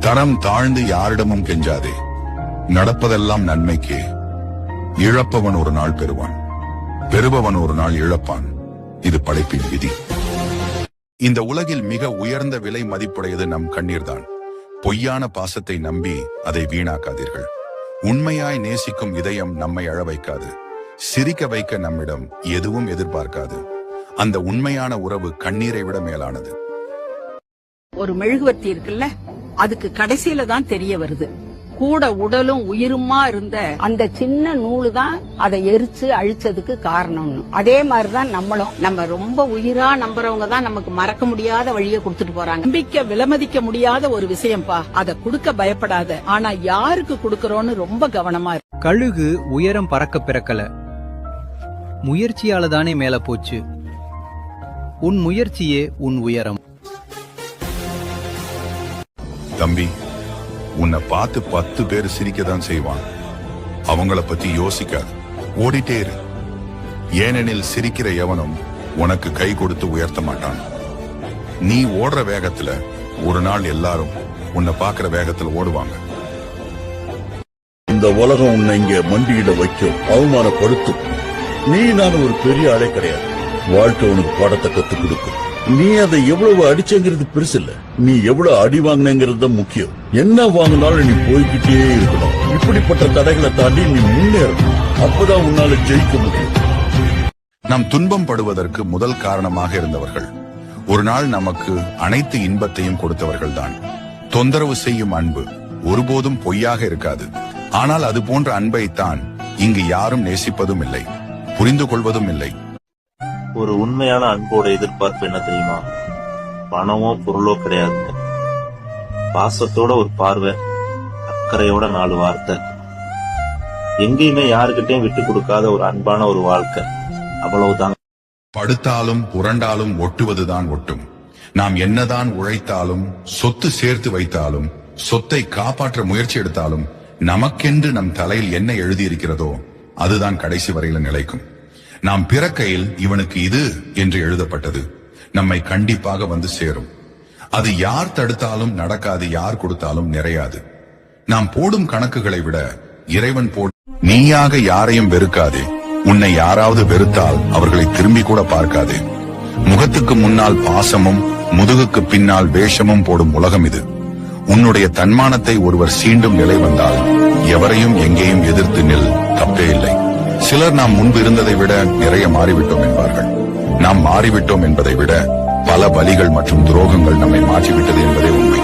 தரம் தாழ்ந்து யாரிடமும் கெஞ்சாதே. நடப்பதெல்லாம் நன்மைக்கே. இழப்பவன் ஒரு நாள் பெறுவான், பெறுபவன் ஒரு நாள் இழப்பான். இது படைப்பின் விதி. இந்த உலகில் மிக உயர்ந்த விலை மதிப்புடையது நம் கண்ணீர்தான். பொய்யான பாசத்தை நம்பி அதை வீணாக்காதீர்கள். உண்மையாய் நேசிக்கும் இதயம் நம்மை அழ வைக்காது, சிரிக்க வைக்க நம்மிடம் எதுவும் எதிர்பார்க்காது. அந்த உண்மையான உறவு கண்ணீரை விட மேலானது. ஒரு மெழுகுவர்த்தி இருக்குல்ல, அதுக்கு கடைசியில தான் தெரிய வருது கூட உடலும் உயிருமா இருந்த அந்த சின்ன நூலு தான் அதை எரிச்சு அழிச்சதுக்கு காரணம்னு. அதே மாதிரிதான் நம்மளும், நம்ம ரொம்ப உயிரா நம்புறவங்க தான் நமக்கு மறக்க முடியாத வழியை கொடுத்துட்டு போறாங்க. நம்பிக்கை விலமதிக்க முடியாத ஒரு விஷயம்பா, அதை கொடுக்க பயப்படாத. ஆனா யாருக்கு கொடுக்கறோம்னு ரொம்ப கவனமா இருக்கு. கழுகு உயரம் பறக்க பிறக்கல, முயற்சியால தானே மேல போச்சு. உன் முயற்சியே உன் உயரம். தம்பி, உன்னை பார்த்து 10 பேர் சிரிக்கதான் செய்வான். அவங்கள பத்தி யோசிக்காது, ஓடிட்டே இரு. ஏனெனில் சிரிக்கிற எவனும் உனக்கு கை கொடுத்து உயர்த்த மாட்டான். நீ ஓடுற வேகத்துல ஒரு நாள் எல்லாரும் உன்னை பார்க்கிற வேகத்துல ஓடுவாங்க. இந்த உலகம் உன்னை இங்க மண்டியிட வைக்கும், அவமானப்படுத்தும். நீ நான் ஒரு பெரிய ஆளே கிடையாது. வாழ்க்கை உனக்கு பாடத்தை கத்துக் கொடுக்கும். நீ அதை எவ்வளவு அடிச்சங்கிறது பெருசு இல்ல, நீ எவ்வளவு அடி வாங்கினங்கிறது தான் முக்கியம். என்ன வாங்கினாலும் நீ போய்கிட்டே இருக்கணும். இப்படிப்பட்ட தடைகளை தாண்டி நீ முன்னேறணும். அப்பதான் உன்னால ஜெயிக்க முடியும். நாம் துன்பம் படுவதற்கு முதல் காரணமாக இருந்தவர்கள் ஒரு நாள் நமக்கு அனைத்து இன்பத்தையும் கொடுத்தவர்கள் தான். தொந்தரவு செய்யும் அன்பு ஒருபோதும் பொய்யாக இருக்காது. ஆனால் அது போன்ற அன்பைத்தான் இங்கு யாரும் நேசிப்பதும் இல்லை, புரிந்து கொள்வதும் இல்லை. ஒரு உண்மையான அன்போட எதிர்பார்ப்பு என்ன தெரியுமா? பணமோ பொருளோ கிடையாது. பாசத்தோட ஒரு பார்வை, அக்கறையோட 4 வார்த்தை, எங்கேயுமே யாருக்கிட்டையும் விட்டு கொடுக்காத ஒரு அன்பான ஒரு வாழ்க்கை, அவ்வளவுதான். படுத்தாலும் புரண்டாலும் ஒட்டுவதுதான் ஒட்டும். நாம் என்னதான் உழைத்தாலும், சொத்து சேர்த்து வைத்தாலும், சொத்தை காப்பாற்ற முயற்சி எடுத்தாலும், நமக்கென்று நம் தலையில் என்ன எழுதியிருக்கிறதோ அதுதான் கடைசி வரையில நிலைக்கும். நாம் பிறக்கையில் இவனுக்கு இது என்று எழுதப்பட்டது நம்மை கண்டிப்பாக வந்து சேரும். அது யார் தடுத்தாலும் நடக்காது, யார் கொடுத்தாலும் நிறையாது. நாம் போடும் கணக்குகளை விட இறைவன் நீயாக யாரையும் வெறுக்காதே. உன்னை யாராவது வெறுத்தால் அவர்களை திரும்பி கூட பார்க்காதே. முகத்துக்கு முன்னால் பாசமும் முதுகுக்கு பின்னால் வேஷமும் போடும் உலகம் இது. உன்னுடைய தன்மானத்தை ஒருவர் சீண்டும் நிலை வந்தால் எவரையும் எங்கேயும் எதிர்த்து நில், தப்பே இல்லை. சிலர் நாம் முன்பு இருந்ததை விட நிறைய மாறிவிட்டோம் என்பார்கள். நாம் மாறிவிட்டோம் என்பதை விட பல வலிகள் மற்றும் துரோகங்கள் நம்மை மாற்றிவிட்டது என்பதே உண்மை.